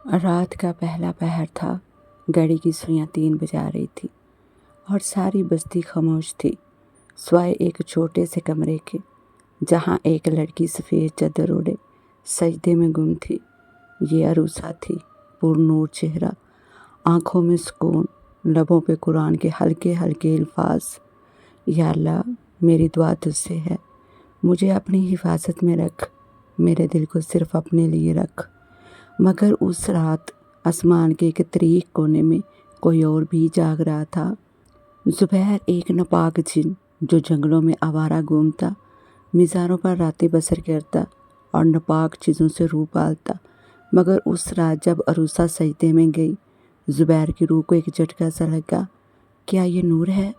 رات کا پہلا پہر تھا۔ گھڑی کی سوئیاں 3 بجا رہی تھی اور ساری بستی خاموش تھی سوائے ایک چھوٹے سے کمرے کے، جہاں ایک لڑکی سفید چادر اوڑھے سجدے میں گم تھی۔ یہ عروسہ تھی، پر نور چہرہ، آنکھوں میں سکون، لبوں پہ قرآن کے ہلکے ہلکے الفاظ۔ یا اللہ، میری دعا تجھ سے ہے، مجھے اپنی حفاظت میں رکھ، میرے دل کو صرف اپنے لیے رکھ۔ مگر اس رات آسمان کے ایک تاریک کونے میں کوئی اور بھی جاگ رہا تھا۔ زبیر ایک ناپاک جن جو جنگلوں میں آوارہ گھومتا، مزاروں پر راتیں بسر کرتا اور ناپاک چیزوں سے روح پالتا۔ مگر اس رات جب عروسہ سجدے میں گئی، زبیر کی روح کو ایک جھٹکا سا لگا۔ کیا یہ نور ہے؟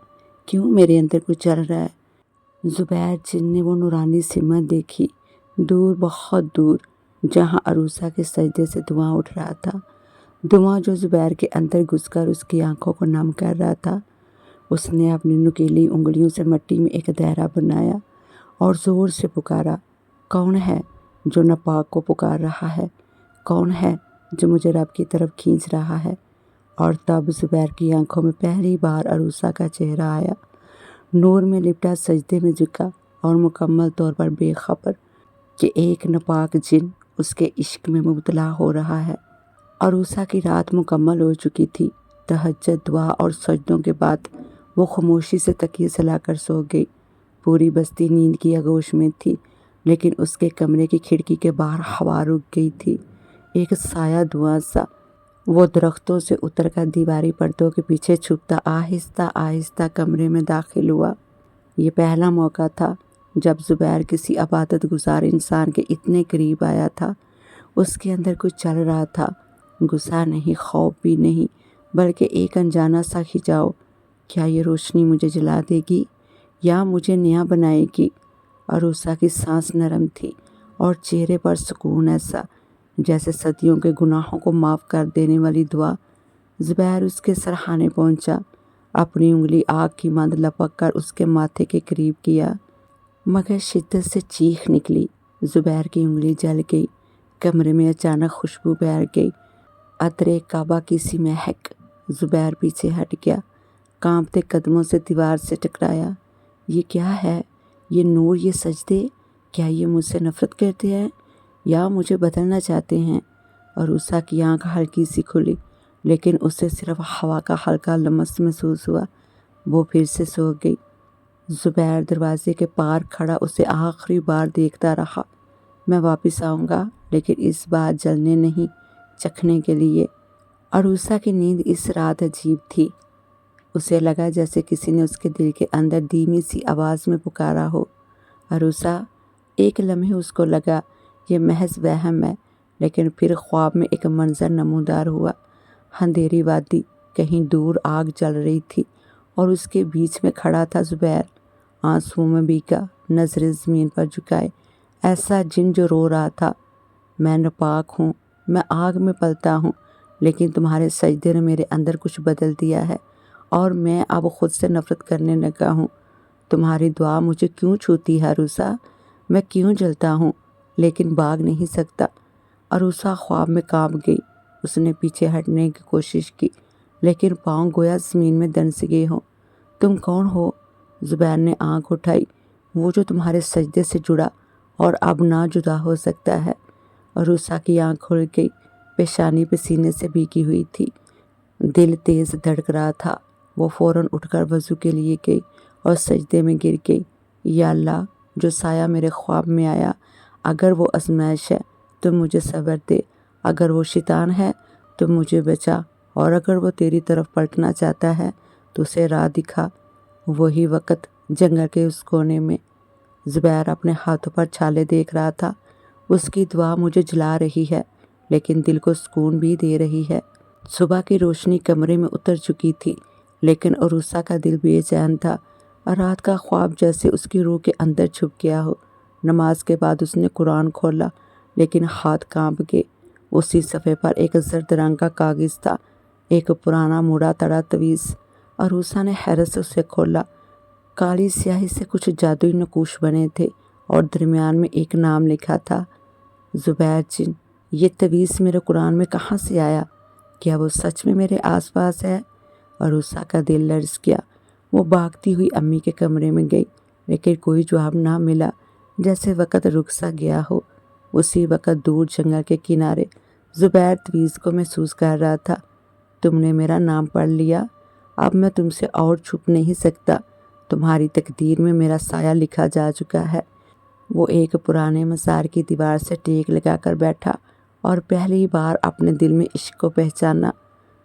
کیوں میرے اندر کچھ چل رہا ہے؟ زبیر جن نے وہ نورانی سمت دیکھی، دور، بہت دور، جہاں عروسہ کے سجدے سے دھواں اٹھ رہا تھا، دھواں جو زبیر کے اندر گھس کر اس کی آنکھوں کو نم کر رہا تھا۔ اس نے اپنی نکیلی انگلیوں سے مٹی میں ایک دائرہ بنایا اور زور سے پکارا، کون ہے جو ناپاک کو پکار رہا ہے؟ کون ہے جو مجھے رب کی طرف کھینچ رہا ہے؟ اور تب زبیر کی آنکھوں میں پہلی بار عروسہ کا چہرہ آیا، نور میں لپٹا، سجدے میں جھکا اور مکمل طور پر بے خبر کہ ایک ناپاک جن اس کے عشق میں مبتلا ہو رہا ہے۔ عروسہ کی رات مکمل ہو چکی تھی۔ تہجد، دعا اور سجدوں کے بعد وہ خاموشی سے تکیے سے لا کر سو گئی۔ پوری بستی نیند کی آغوش میں تھی، لیکن اس کے کمرے کی کھڑکی کے باہر ہوا رک گئی تھی۔ ایک سایہ دھواں سا وہ درختوں سے اتر کر دیواری پردوں کے پیچھے چھپتا آہستہ آہستہ کمرے میں داخل ہوا۔ یہ پہلا موقع تھا جب زبیر کسی عبادت گزار انسان کے اتنے قریب آیا تھا۔ اس کے اندر کچھ چل رہا تھا، غصہ نہیں، خوف بھی نہیں، بلکہ ایک انجانا سا کھچاؤ۔ کیا یہ روشنی مجھے جلا دے گی یا مجھے نیا بنائے گی؟ عروسہ کی سانس نرم تھی اور چہرے پر سکون ایسا جیسے صدیوں کے گناہوں کو معاف کر دینے والی دعا۔ زبیر اس کے سرہانے پہنچا، اپنی انگلی آگ کی ماند لپک کر اس کے ماتھے کے قریب کیا، مگر شدت سے چیخ نکلی۔ زبیر کی انگلی جل گئی، کمرے میں اچانک خوشبو پھیل گئی، عطر کعبہ کی سی مہک۔ زبیر پیچھے ہٹ گیا، کانپتے قدموں سے دیوار سے ٹکرایا۔ یہ کیا ہے؟ یہ نور، یہ سجدے، کیا یہ مجھ سے نفرت کرتے ہیں یا مجھے بدلنا چاہتے ہیں؟ عروسہ کی آنکھ ہلکی سی کھلی، لیکن اسے صرف ہوا کا ہلکا لمس محسوس ہوا۔ وہ پھر سے سو گئی۔ زبیر دروازے کے پار کھڑا اسے آخری بار دیکھتا رہا۔ میں واپس آؤں گا، لیکن اس بار جلنے نہیں، چکھنے کے لیے۔ عروسہ کی نیند اس رات عجیب تھی۔ اسے لگا جیسے کسی نے اس کے دل کے اندر دھیمی سی آواز میں پکارا ہو، عروسہ۔ ایک لمحے اس کو لگا یہ محض وہم ہے، لیکن پھر خواب میں ایک منظر نمودار ہوا۔ اندھیری وادی، کہیں دور آگ جل رہی تھی اور اس کے بیچ میں کھڑا تھا زبیر، آنسوؤں میں بھیگا، نظریں زمین پر جھکائے، ایسا جن جو رو رہا تھا، میں ناپاک ہوں، میں آگ میں پلتا ہوں، لیکن تمہارے سجدے نے میرے اندر کچھ بدل دیا ہے اور میں اب خود سے نفرت کرنے لگا ہوں۔ تمہاری دعا مجھے کیوں چھوتی ہے عروسہ؟ میں کیوں جلتا ہوں لیکن بھاگ نہیں سکتا؟ عروسہ خواب میں کانپ گئی۔ اس نے پیچھے ہٹنے کی کوشش کی، لیکن پاؤں گویا زمین میں دنس گئے ہوں۔ تم کون ہو؟ زبیر نے آنکھ اٹھائی۔ وہ جو تمہارے سجدے سے جڑا اور اب نہ جدا ہو سکتا ہے۔ عروسہ کی آنکھ کھل گئی، پیشانی پسینے سے بھیگی ہوئی تھی، دل تیز دھڑک رہا تھا۔ وہ فوراً اٹھ کر وضو کے لیے گئی اور سجدے میں گر گئی۔ یا اللہ، جو سایہ میرے خواب میں آیا، اگر وہ آزمائش ہے تو مجھے صبر دے، اگر وہ شیطان ہے تو مجھے بچا، اور اگر وہ تیری طرف پلٹنا چاہتا ہے تو اسے راہ دکھا۔ وہی وقت جنگل کے اس کونے میں زبیر اپنے ہاتھوں پر چھالے دیکھ رہا تھا۔ اس کی دعا مجھے جلا رہی ہے، لیکن دل کو سکون بھی دے رہی ہے۔ صبح کی روشنی کمرے میں اتر چکی تھی، لیکن عروسہ کا دل بے چین تھا۔ رات کا خواب جیسے اس کی روح کے اندر چھپ گیا ہو۔ نماز کے بعد اس نے قرآن کھولا، لیکن ہاتھ کانپ گئے۔ اسی صفحے پر ایک زرد رنگ کا کاغذ تھا، ایک پرانا مڑا تڑا تعویذ۔ عروسہ نے حیرت سے اسے کھولا۔ کالی سیاہی سے کچھ جادوئی نقوش بنے تھے اور درمیان میں ایک نام لکھا تھا، زبیر جن۔ یہ تویز میرے قرآن میں کہاں سے آیا؟ کیا وہ سچ میں میرے آس پاس ہے؟ عروسہ کا دل لرز گیا۔ وہ بھاگتی ہوئی امی کے کمرے میں گئی، لیکن کوئی جواب نہ ملا، جیسے وقت رک سا گیا ہو۔ اسی وقت دور جنگل کے کنارے زبیر تویز کو محسوس کر رہا تھا۔ تم نے میرا نام پڑھ لیا، اب میں تم سے اور چھپ نہیں سکتا، تمہاری تقدیر میں میرا سایہ لکھا جا چکا ہے۔ وہ ایک پرانے مزار کی دیوار سے ٹیک لگا کر بیٹھا اور پہلی بار اپنے دل میں عشق کو پہچانا۔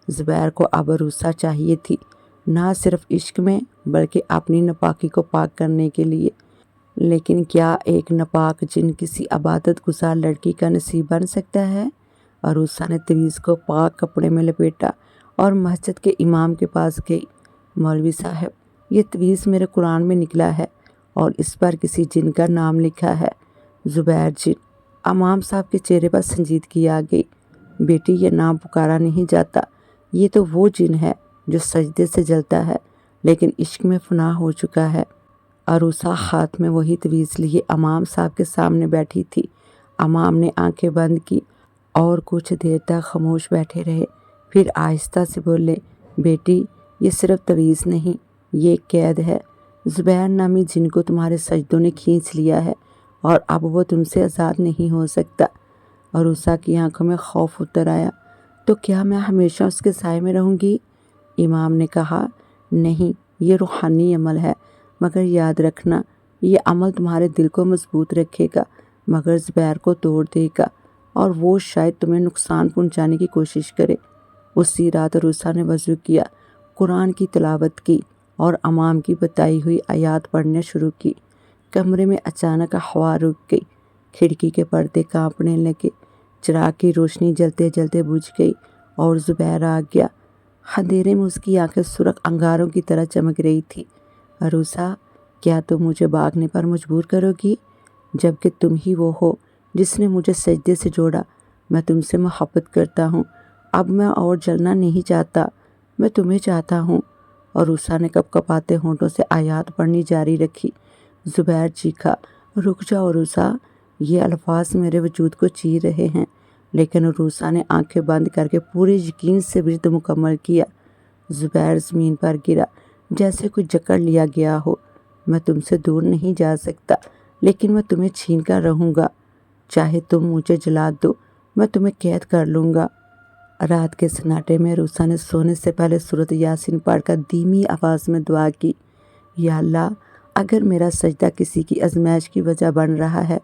زبیر کو اب عروسہ چاہیے تھی، نہ صرف عشق میں بلکہ اپنی ناپاکی کو پاک کرنے کے لیے۔ لیکن کیا ایک ناپاک جن کسی عبادت گزار لڑکی کا نصیب بن سکتا ہے؟ عروسہ نے تویز کو پاک کپڑے میں لپیٹا اور مسجد کے امام کے پاس گئی۔ مولوی صاحب، یہ تویز میرے قرآن میں نکلا ہے اور اس پر کسی جن کا نام لکھا ہے، زبیر جن۔ امام صاحب کے چہرے پر سنجیدگی آ گئی۔ بیٹی، یہ نام پکارا نہیں جاتا، یہ تو وہ جن ہے جو سجدے سے جلتا ہے لیکن عشق میں فنا ہو چکا ہے۔ عروسہ ہاتھ میں وہی تویز لیے امام صاحب کے سامنے بیٹھی تھی۔ امام نے آنکھیں بند کی اور کچھ دیر تک خاموش بیٹھے رہے، پھر آہستہ سے بولے، بیٹی، یہ صرف تویز نہیں، یہ ایک قید ہے۔ زبیر نامی جن کو تمہارے سجدوں نے کھینچ لیا ہے اور اب وہ تم سے آزاد نہیں ہو سکتا۔ عروسہ کی آنکھوں میں خوف اتر آیا۔ تو کیا میں ہمیشہ اس کے سائے میں رہوں گی؟ امام نے کہا، نہیں، یہ روحانی عمل ہے، مگر یاد رکھنا، یہ عمل تمہارے دل کو مضبوط رکھے گا مگر زبیر کو توڑ دے گا اور وہ شاید تمہیں نقصان پہنچانے کی کوشش کرے۔ اسی رات عروسہ نے وضو کیا، قرآن کی تلاوت کی اور امام کی بتائی ہوئی آیات پڑھنا شروع کی۔ کمرے میں اچانک ہوا رک گئی، کھڑکی کے پردے کانپنے لگے، چراغ کی روشنی جلتے جلتے بجھ گئی اور زبیر آ گیا۔ اندھیرے میں اس کی آنکھیں سرخ انگاروں کی طرح چمک رہی تھی۔ عروسہ، کیا تم مجھے بھاگنے پر مجبور کرو گی؟ جبکہ تم ہی وہ ہو جس نے مجھے سجدے سے جوڑا۔ میں تم سے محبت کرتا ہوں، اب میں اور جلنا نہیں چاہتا، میں تمہیں چاہتا ہوں۔ عروسہ نے کپ کپاتے ہونٹوں سے آیات پڑھنی جاری رکھی۔ زبیر چیخا، رک جاؤ عروسہ، یہ الفاظ میرے وجود کو چیر رہے ہیں۔ لیکن عروسہ نے آنکھیں بند کر کے پورے یقین سے ورد مکمل کیا۔ زبیر زمین پر گرا، جیسے کوئی جکڑ لیا گیا ہو۔ میں تم سے دور نہیں جا سکتا، لیکن میں تمہیں چھین کر رہوں گا، چاہے تم مجھے جلا دو، میں تمہیں قید کر لوں گا۔ رات کے سناٹے میں عروسہ نے سونے سے پہلے سورۃ یاسین پڑھ کر دھیمی آواز میں دعا کی، یا اللہ، اگر میرا سجدہ کسی کی آزمائش کی وجہ بن رہا ہے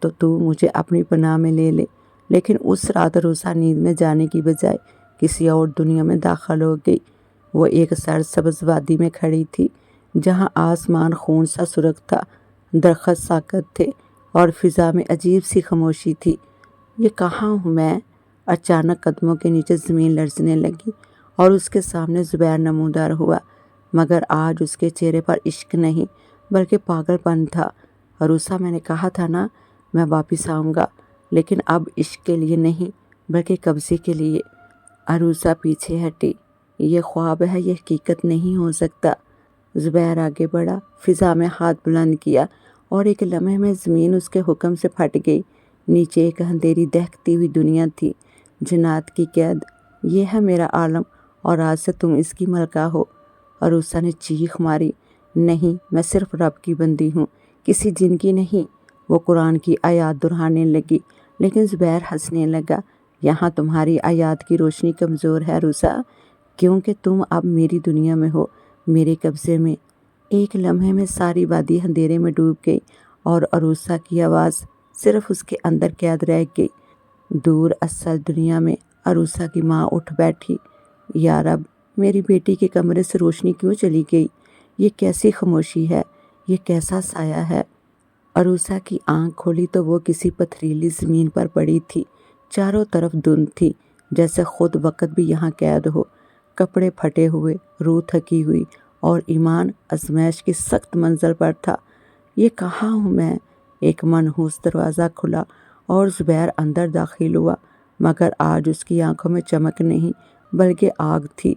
تو مجھے اپنی پناہ میں لے لے۔ لیکن اس رات عروسہ نیند میں جانے کی بجائے کسی اور دنیا میں داخل ہو گئی۔ وہ ایک سرسبز وادی میں کھڑی تھی جہاں آسمان خون سا سرخ تھا، درخت ساکت تھے اور فضا میں عجیب سی خاموشی تھی۔ یہ کہاں ہوں میں؟ اچانک قدموں کے نیچے زمین لرزنے لگی اور اس کے سامنے زبیر نمودار ہوا، مگر آج اس کے چہرے پر عشق نہیں بلکہ پاگل پن تھا۔ عروسہ، میں نے کہا تھا نا، میں واپس آؤں گا، لیکن اب عشق کے لیے نہیں بلکہ قبضے کے لیے۔ عروسہ پیچھے ہٹی، یہ خواب ہے، یہ حقیقت نہیں ہو سکتا۔ زبیر آگے بڑھا، فضا میں ہاتھ بلند کیا اور ایک لمحے میں زمین اس کے حکم سے پھٹ گئی۔ نیچے ایک اندھیری دہکتی ہوئی دنیا تھی، جنات کی قید۔ یہ ہے میرا عالم اور آج سے تم اس کی ملکہ ہو۔ عروسہ نے چیخ ماری، نہیں، میں صرف رب کی بندی ہوں، کسی جن کی نہیں۔ وہ قرآن کی آیات دہرانے لگی، لیکن زبیر ہنسنے لگا، یہاں تمہاری آیات کی روشنی کمزور ہے عروسہ، کیونکہ تم اب میری دنیا میں ہو، میرے قبضے میں۔ ایک لمحے میں ساری وادی اندھیرے میں ڈوب گئی اور عروسہ کی آواز صرف اس کے اندر قید رہ گئی۔ دور اصل دنیا میں عروسہ کی ماں اٹھ بیٹھی، یا رب، میری بیٹی کے کمرے سے روشنی کیوں چلی گئی؟ یہ کیسی خاموشی ہے، یہ کیسا سایہ ہے؟ عروسہ کی آنکھ کھولی تو وہ کسی پتھریلی زمین پر پڑی تھی، چاروں طرف دھند تھی، جیسے خود وقت بھی یہاں قید ہو۔ کپڑے پھٹے ہوئے، روح تھکی ہوئی اور ایمان آزمائش کی سخت منزل پر تھا۔ یہ کہاں ہوں میں؟ ایک منحوس دروازہ کھلا اور زبیر اندر داخل ہوا، مگر آج اس کی آنکھوں میں چمک نہیں بلکہ آگ تھی۔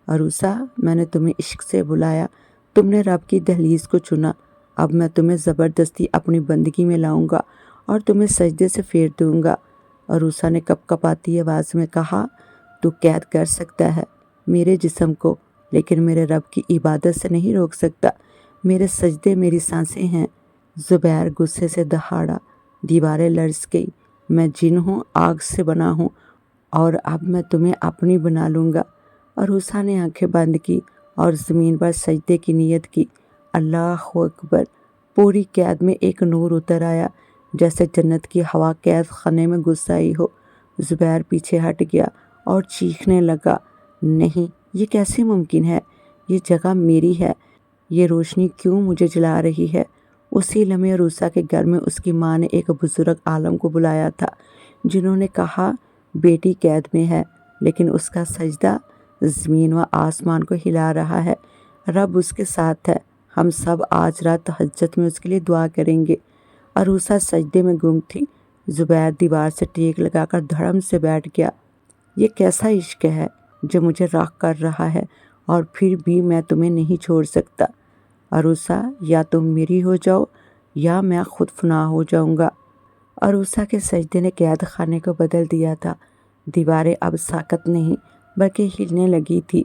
عروسہ، میں نے تمہیں عشق سے بلایا، تم نے رب کی دہلیز کو چنا، اب میں تمہیں زبردستی اپنی بندگی میں لاؤں گا اور تمہیں سجدے سے پھیر دوں گا۔ عروسہ نے کپ کپاتی آواز میں کہا، تو قید کر سکتا ہے میرے جسم کو، لیکن میرے رب کی عبادت سے نہیں روک سکتا۔ میرے سجدے میری سانسیں ہیں۔ زبیر غصے سے دہاڑا، دیواریں لرز گئی۔ میں جن ہوں، آگ سے بنا ہوں، اور اب میں تمہیں اپنی بنا لوں گا۔ عروسہ نے آنکھیں بند کی اور زمین پر سجدے کی نیت کی۔ اللہ اکبر! پوری قید میں ایک نور اتر آیا، جیسے جنت کی ہوا قید خانے میں گھس آئی ہو۔ زبیر پیچھے ہٹ گیا اور چیخنے لگا، نہیں، یہ کیسے ممکن ہے؟ یہ جگہ میری ہے، یہ روشنی کیوں مجھے جلا رہی ہے؟ اسی لمحے عروسہ کے گھر میں اس کی ماں نے ایک بزرگ عالم کو بلایا تھا، جنہوں نے کہا، بیٹی قید میں ہے، لیکن اس کا سجدہ زمین و آسمان کو ہلا رہا ہے۔ رب اس کے ساتھ ہے، ہم سب آج رات تہجد میں اس کے لیے دعا کریں گے۔ عروسہ سجدے میں گم تھی۔ زبیر دیوار سے ٹیک لگا کر دھڑم سے بیٹھ گیا۔ یہ کیسا عشق ہے جو مجھے راغ کر رہا ہے، اور پھر بھی میں تمہیں نہیں چھوڑ سکتا۔ عروسہ، یا تم میری ہو جاؤ یا میں خود فنا ہو جاؤں گا۔ عروسہ کے سجدے نے قید خانے کو بدل دیا تھا۔ دیواریں اب ساکت نہیں بلکہ ہلنے لگی تھی۔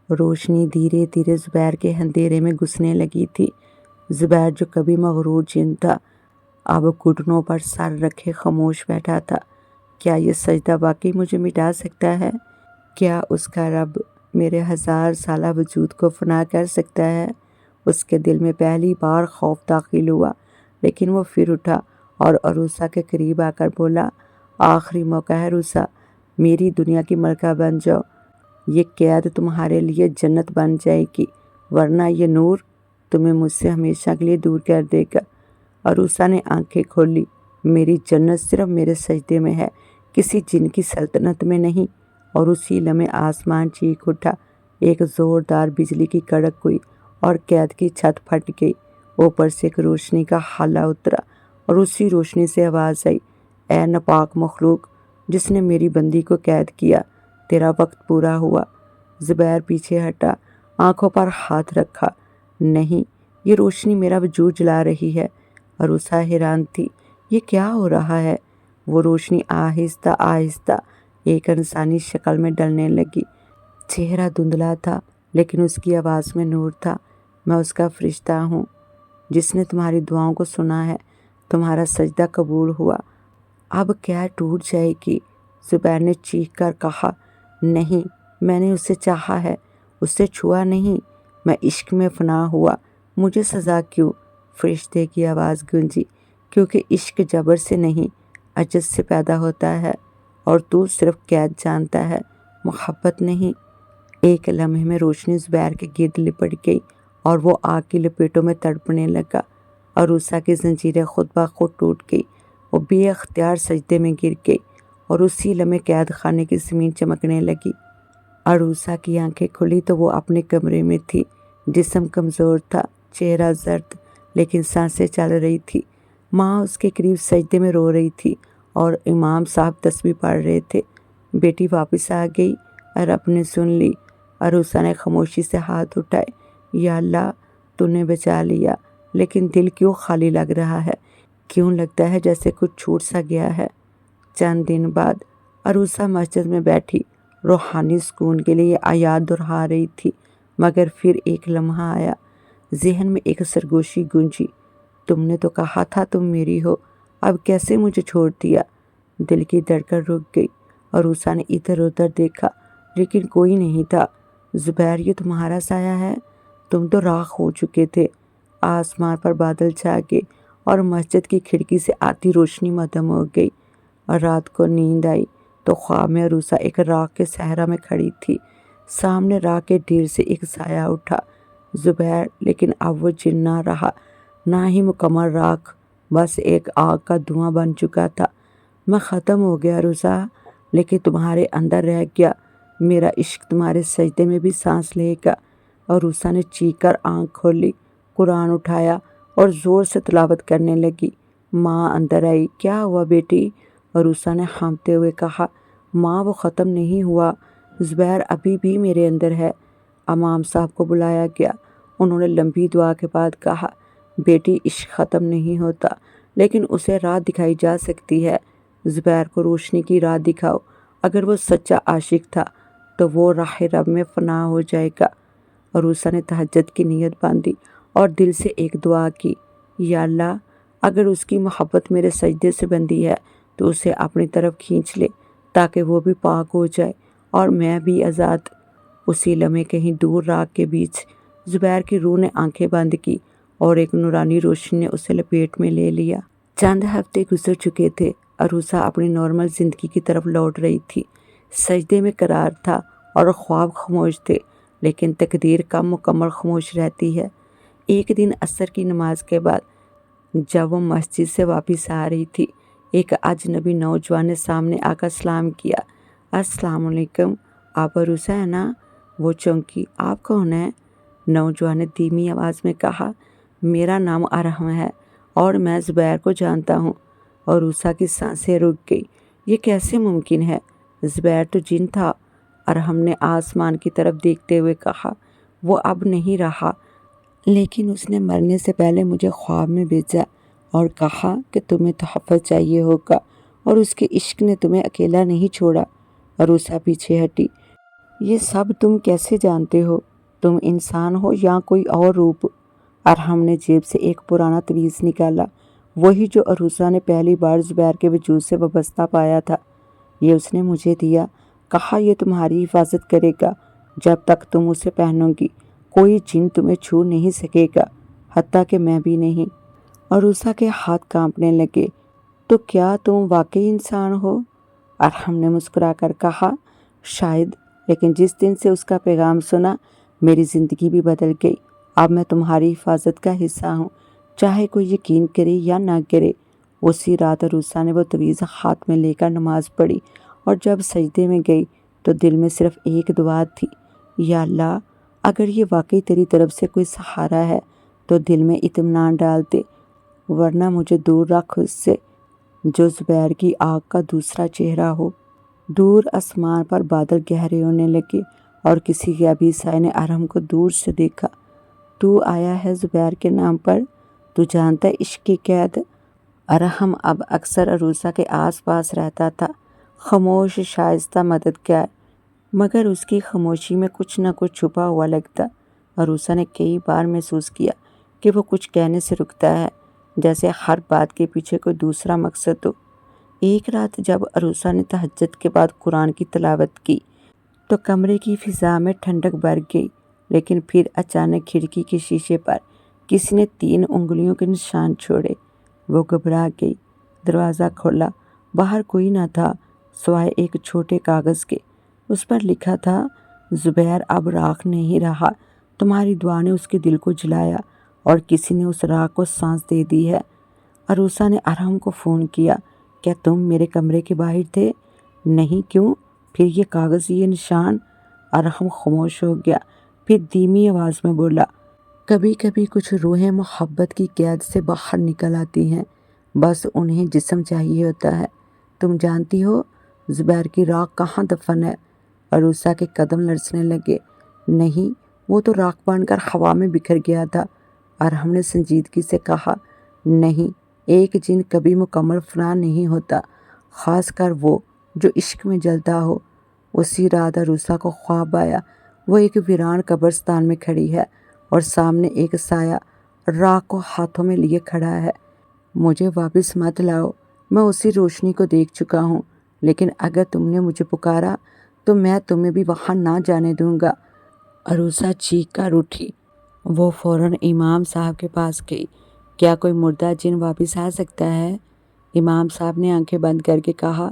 روشنی دھیرے دھیرے زبیر کے اندھیرے میں گھسنے لگی تھی۔ زبیر جو کبھی مغرور جن تھا، اب گھٹنوں پر سر رکھے خاموش بیٹھا تھا۔ کیا یہ سجدہ واقعی مجھے مٹا سکتا ہے؟ کیا اس کا رب میرے 1000 سالہ وجود کو فنا کر سکتا ہے؟ اس کے دل میں پہلی بار خوف داخل ہوا، لیکن وہ پھر اٹھا اور عروسہ کے قریب آ کر بولا، آخری موقع ہے عروسہ، میری دنیا کی ملکہ بن جاؤ۔ یہ قید تمہارے لیے جنت بن جائے گی، ورنہ یہ نور تمہیں مجھ سے ہمیشہ کے لیے دور کر دے گا۔ عروسہ نے آنکھیں کھولی، میری جنت صرف میرے سجدے میں ہے، کسی جن کی سلطنت میں نہیں۔ اور اسی لمحے آسمان چیخ اٹھا، ایک زوردار بجلی کی کڑک ہوئی اور قید کی چھت پھٹ گئی۔ اوپر سے ایک روشنی کا ہالہ اترا اور اسی روشنی سے آواز آئی، اے ناپاک مخلوق جس نے میری بندی کو قید کیا، تیرا وقت پورا ہوا۔ زبیر پیچھے ہٹا، آنکھوں پر ہاتھ رکھا، نہیں، یہ روشنی میرا وجود جلا رہی ہے۔ عروسہ حیران تھی، یہ کیا ہو رہا ہے؟ وہ روشنی آہستہ آہستہ ایک انسانی شکل میں ڈلنے لگی۔ چہرہ دھندلا تھا، لیکن اس کی آواز میں نور تھا۔ میں اس کا فرشتہ ہوں جس نے تمہاری دعاؤں کو سنا ہے، تمہارا سجدہ قبول ہوا، اب قید ٹوٹ جائے گی۔ زبیر نے چیخ کر کہا، نہیں، میں نے اسے چاہا ہے، اسے چھوا نہیں، میں عشق میں فنا ہوا، مجھے سزا کیوں؟ فرشتے کی آواز گونجی، کیونکہ عشق جبر سے نہیں، عجز سے پیدا ہوتا ہے، اور تو صرف قید جانتا ہے، محبت نہیں۔ ایک لمحے میں روشنی زبیر کے گرد لپٹ گئی اور وہ آگ کی لپیٹوں میں تڑپنے لگا۔ عروسہ کی زنجیریں خود بخود ٹوٹ گئی، وہ بے اختیار سجدے میں گر گئی، اور اسی لمحے قید خانے کی زمین چمکنے لگی۔ عروسہ کی آنکھیں کھلی تو وہ اپنے کمرے میں تھی۔ جسم کمزور تھا، چہرہ زرد، لیکن سانسیں چل رہی تھی۔ ماں اس کے قریب سجدے میں رو رہی تھی اور امام صاحب تسبیح پڑھ رہے تھے۔ بیٹی واپس آ گئی، رب نے سن لی۔ عروسہ نے خاموشی سے ہاتھ اٹھائے، یا اللہ، تو نے بچا لیا، لیکن دل کیوں خالی لگ رہا ہے؟ کیوں لگتا ہے جیسے کچھ چھوٹ سا گیا ہے؟ چند دن بعد عروسہ مسجد میں بیٹھی روحانی سکون کے لیے آیات دہرا رہی تھی، مگر پھر ایک لمحہ آیا، ذہن میں ایک سرگوشی گونجی، تم نے تو کہا تھا تم میری ہو، اب کیسے مجھے چھوڑ دیا؟ دل کی دھڑکن رک گئی۔ عروسہ نے ادھر ادھر دیکھا، لیکن کوئی نہیں تھا۔ زبیر، یہ تمہارا سایہ ہے؟ تم تو راکھ ہو چکے تھے۔ آسمان پر بادل چھا گئے اور مسجد کی کھڑکی سے آتی روشنی مدھم ہو گئی۔ اور رات کو نیند آئی تو خواب میں عروسہ ایک راکھ کے صحرا میں کھڑی تھی۔ سامنے راکھ کے ڈھیر سے ایک سایہ اٹھا، زبیر، لیکن اب وہ جن نہ رہا، نہ ہی مکمل راکھ، بس ایک آگ کا دھواں بن چکا تھا۔ میں ختم ہو گیا عروسہ، لیکن تمہارے اندر رہ گیا، میرا عشق تمہارے سجدے میں بھی سانس لے گا۔ عروسہ نے چیخ کر آنکھ کھولی، قرآن اٹھایا اور زور سے تلاوت کرنے لگی۔ ماں اندر آئی، کیا ہوا بیٹی؟ عروسہ نے ہانپتے ہوئے کہا، ماں، وہ ختم نہیں ہوا، زبیر ابھی بھی میرے اندر ہے۔ امام صاحب کو بلایا گیا، انہوں نے لمبی دعا کے بعد کہا، بیٹی، عشق ختم نہیں ہوتا، لیکن اسے راہ دکھائی جا سکتی ہے۔ زبیر کو روشنی کی راہ دکھاؤ۔ اگر وہ سچا عاشق تھا تو وہ راہ رب میں فنا ہو جائے گا۔ عروسہ نے تہجد کی نیت باندھی اور دل سے ایک دعا کی، یا اللہ اگر اس کی محبت میرے سجدے سے بندھی ہے تو اسے اپنی طرف کھینچ لے تاکہ وہ بھی پاک ہو جائے اور میں بھی آزاد۔ اسی لمحے کہیں دور راگ کے بیچ زبیر کی روح نے آنکھیں بند کی اور ایک نورانی روشنی نے اسے لپیٹ میں لے لیا۔ چند ہفتے گزر چکے تھے۔ عروسہ اپنی نارمل زندگی کی طرف لوٹ رہی تھی۔ سجدے میں قرار تھا اور خواب خاموش تھے، لیکن تقدیر کم مکمل خاموش رہتی ہے۔ ایک دن عصر کی نماز کے بعد جب وہ مسجد سے واپس آ رہی تھی، ایک اجنبی نوجوان نے سامنے آ کر سلام کیا۔ السلام علیکم، آپ عروسہ ہیں نا؟ وہ چونکی۔ آپ کون ہیں؟ نوجوان نے دھیمی آواز میں کہا، میرا نام ارحم ہے اور میں زبیر کو جانتا ہوں۔ عروسہ کی سانسیں رک گئی۔ یہ کیسے ممکن ہے؟ زبیر تو جن تھا۔ ارحم نے آسمان کی طرف دیکھتے ہوئے کہا، وہ اب نہیں رہا، لیکن اس نے مرنے سے پہلے مجھے خواب میں بھیجا اور کہا کہ تمہیں تحفظ چاہیے ہوگا اور اس کے عشق نے تمہیں اکیلا نہیں چھوڑا۔ عروسہ پیچھے ہٹی۔ یہ سب تم کیسے جانتے ہو؟ تم انسان ہو یا کوئی اور روپ؟ ارحم نے جیب سے ایک پرانا تویز نکالا، وہی جو عروسہ نے پہلی بار زبیر کے وجود سے وابستہ پایا تھا۔ یہ اس نے مجھے دیا، کہا یہ تمہاری حفاظت کرے گا جب تک تم اسے پہنو گی۔ کوئی جن تمہیں چھو نہیں سکے گا، حتیٰ کہ میں بھی نہیں۔ عروسہ کے ہاتھ کانپنے لگے۔ تو کیا تم واقعی انسان ہو؟ ارحم نے مسکرا کر کہا، شاید، لیکن جس دن سے اس کا پیغام سنا میری زندگی بھی بدل گئی۔ اب میں تمہاری حفاظت کا حصہ ہوں، چاہے کوئی یقین کرے یا نہ کرے۔ اسی رات عروسہ نے وہ تویز ہاتھ میں لے کر نماز پڑھی اور جب سجدے میں گئی تو دل میں صرف ایک دعا تھی، یا اللہ اگر یہ واقعی تیری طرف سے کوئی سہارا ہے تو دل میں اطمینان ڈال دے، ورنہ مجھے دور رکھ اس سے جو زبیر کی آگ کا دوسرا چہرہ ہو۔ دور آسمان پر بادل گہرے ہونے لگے اور کسی غیبی سائے نے ارحم کو دور سے دیکھا۔ تو آیا ہے زبیر کے نام پر؟ تو جانتا ہے عشق کی قید؟ ارحم اب اکثر عروسہ کے آس پاس رہتا تھا، خاموش شائستہ مددگار، مگر اس کی خاموشی میں کچھ نہ کچھ چھپا ہوا لگتا۔ عروسہ نے کئی بار محسوس کیا کہ وہ کچھ کہنے سے رکتا ہے، جیسے ہر بات کے پیچھے کوئی دوسرا مقصد ہو۔ ایک رات جب عروسہ نے تہجد کے بعد قرآن کی تلاوت کی تو کمرے کی فضا میں ٹھنڈک بھر گئی، لیکن پھر اچانک کھڑکی کے شیشے پر کسی نے 3 انگلیوں کے نشان چھوڑے۔ وہ گھبرا گئی۔ دروازہ کھولا، باہر کوئی نہ تھا سوائے ایک چھوٹے کاغذ کے۔ اس پر لکھا تھا، زبیر اب راکھ نہیں رہا، تمہاری دعا نے اس کے دل کو جلایا اور کسی نے اس راکھ کو سانس دے دی ہے۔ عروسہ نے ارحم کو فون کیا، کیا تم میرے کمرے کے باہر تھے؟ نہیں، کیوں؟ پھر یہ کاغذ، یہ نشان؟ ارحم خاموش ہو گیا، پھر دھیمی آواز میں بولا، کبھی کبھی کچھ روحیں محبت کی قید سے باہر نکل آتی ہیں، بس انہیں جسم چاہیے ہوتا ہے۔ تم جانتی ہو زبیر کی راکھ کہاں دفن ہے؟ عروسہ کے قدم لرزنے لگے۔ نہیں، وہ تو راکھ بن کر ہوا میں بکھر گیا تھا۔ ارحم نے سنجیدگی سے کہا، نہیں، ایک جن کبھی مکمل فنا نہیں ہوتا، خاص کر وہ جو عشق میں جلتا ہو۔ اسی رات عروسہ کو خواب آیا، وہ ایک ویران قبرستان میں کھڑی ہے اور سامنے ایک سایہ راکھ کو ہاتھوں میں لیے کھڑا ہے۔ مجھے واپس مت لاؤ، میں اسی روشنی کو دیکھ چکا ہوں، لیکن اگر تم نے مجھے پکارا تو میں تمہیں بھی وہاں نہ جانے دوں گا۔ عروسہ چیخ کر اٹھی۔ وہ فوراً امام صاحب کے پاس گئی۔ کیا کوئی مردہ جن واپس آ سکتا ہے؟ امام صاحب نے آنکھیں بند کر کے کہا،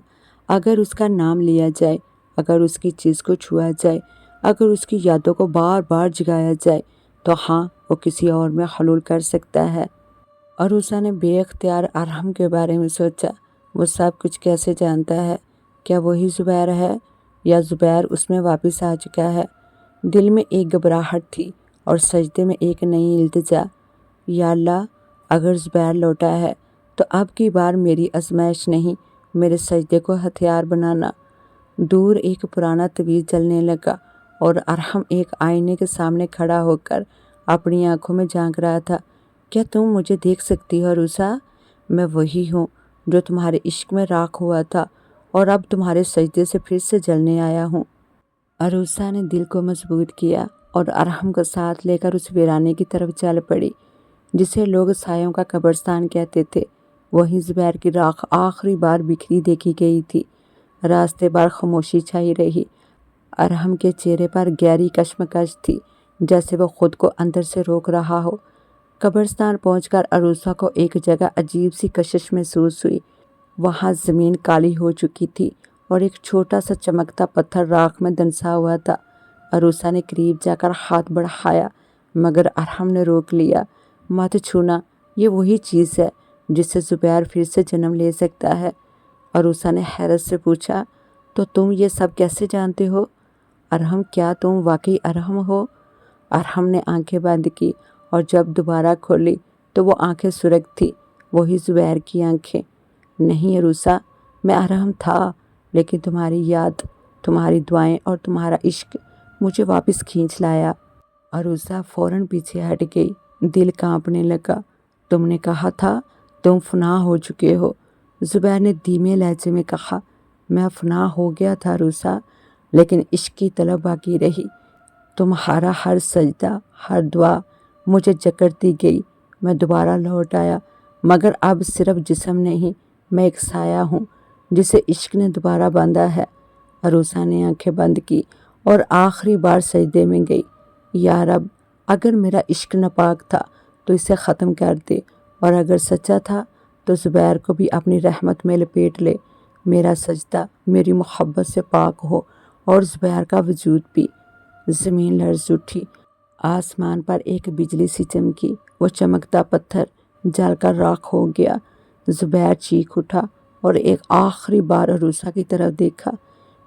اگر اس کا نام لیا جائے، اگر اس کی چیز کو چھوا جائے، اگر اس کی یادوں کو بار بار جگایا جائے تو ہاں، وہ کسی اور میں حلول کر سکتا ہے۔ عروسہ نے بے اختیار ارحم کے بارے میں سوچا، وہ سب کچھ کیسے جانتا ہے؟ کیا وہی زبیر ہے یا زبیر اس میں واپس آ چکا ہے؟ دل میں ایک گھبراہٹ تھی اور سجدے میں ایک نئی التجا، یا اللہ اگر زبیر لوٹا ہے تو اب کی بار میری آزمائش نہیں، میرے سجدے کو ہتھیار بنانا۔ دور ایک پرانا تویز جلنے لگا اور ارحم ایک آئینے کے سامنے کھڑا ہو کر اپنی آنکھوں میں جھانک رہا تھا۔ کیا تم مجھے دیکھ سکتی ہو عروسہ؟ میں وہی ہوں جو تمہارے عشق میں راکھ ہوا تھا اور اب تمہارے سجدے سے پھر سے جلنے آیا ہوں۔ عروسہ نے دل کو مضبوط کیا اور ارحم کو ساتھ لے کر اس ویرانے کی طرف چل پڑی جسے لوگ سایوں کا قبرستان کہتے تھے۔ وہیں زبیر کی راکھ آخری بار بکھری دیکھی گئی تھی۔ راستے بھر خاموشی چھائی رہی۔ ارحم کے چہرے پر گہری کشمکش تھی، جیسے وہ خود کو اندر سے روک رہا ہو۔ قبرستان پہنچ کر عروسہ کو ایک جگہ عجیب سی کشش محسوس ہوئی۔ وہاں زمین کالی ہو چکی تھی اور ایک چھوٹا سا چمکتا پتھر راکھ میں دنسا ہوا تھا۔ عروسہ نے قریب جا کر ہاتھ بڑھایا مگر ارحم نے روک لیا۔ مت چھونا، یہ وہی چیز ہے جس سے زبیر پھر سے جنم لے سکتا ہے۔ عروسہ نے حیرت سے پوچھا، تو تم یہ سب کیسے جانتے ہو؟ ارحم، کیا تم واقعی ارحم ہو؟ ارحم نے آنکھیں بند کی اور جب دوبارہ کھولی تو وہ آنکھیں سرخ تھی، وہی زبیر کی آنکھیں۔ نہیں عروسہ، میں ارحم تھا، لیکن تمہاری یاد، تمہاری دعائیں اور تمہارا عشق مجھے واپس کھینچ لایا۔ عروسہ فوراً پیچھے ہٹ گئی، دل کانپنے لگا۔ تم نے کہا تھا تم فنا ہو چکے ہو، زبیر نے دھیمے لہجے میں کہا۔ میں فنا ہو گیا تھا عروسہ، لیکن عشق کی طلب باقی رہی۔ تمہارا ہر سجدہ، ہر دعا مجھے جکڑتی گئی۔ میں دوبارہ لوٹ آیا، مگر اب صرف جسم نہیں، میں ایک سایہ ہوں جسے عشق نے دوبارہ باندھا ہے۔ عروسہ نے آنکھیں بند کی اور آخری بار سجدے میں گئی۔ یا رب، اگر میرا عشق ناپاک تھا تو اسے ختم کر دے، اور اگر سچا تھا تو زبیر کو بھی اپنی رحمت میں لپیٹ لے۔ میرا سجدہ میری محبت سے پاک ہو اور زبیر کا وجود بھی۔ زمین لرز اٹھی، آسمان پر ایک بجلی سی چمکی، وہ چمکتا پتھر جل کر راکھ ہو گیا۔ زبیر چیخ اٹھا اور ایک آخری بار عروسہ کی طرف دیکھا۔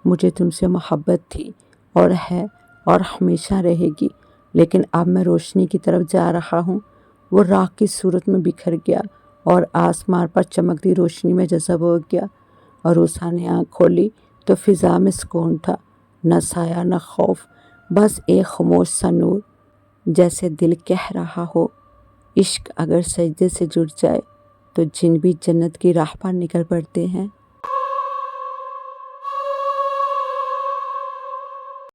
مجھے تم سے محبت تھی اور ہے اور ہمیشہ رہے گی، لیکن اب میں روشنی کی طرف جا رہا ہوں۔ وہ راکھ کی صورت میں بکھر گیا اور آسمان پر چمکتی روشنی میں جذب ہو گیا۔ عروسہ نے آنکھ کھولی تو فضا میں سکون تھا، نہ سایہ نہ خوف، بس ایک خاموش سا نور، جیسے دل کہہ رہا ہو، عشق اگر سجدے سے جڑ جائے تو جن بھی جنت کی راہ پر نکل پڑتے ہیں۔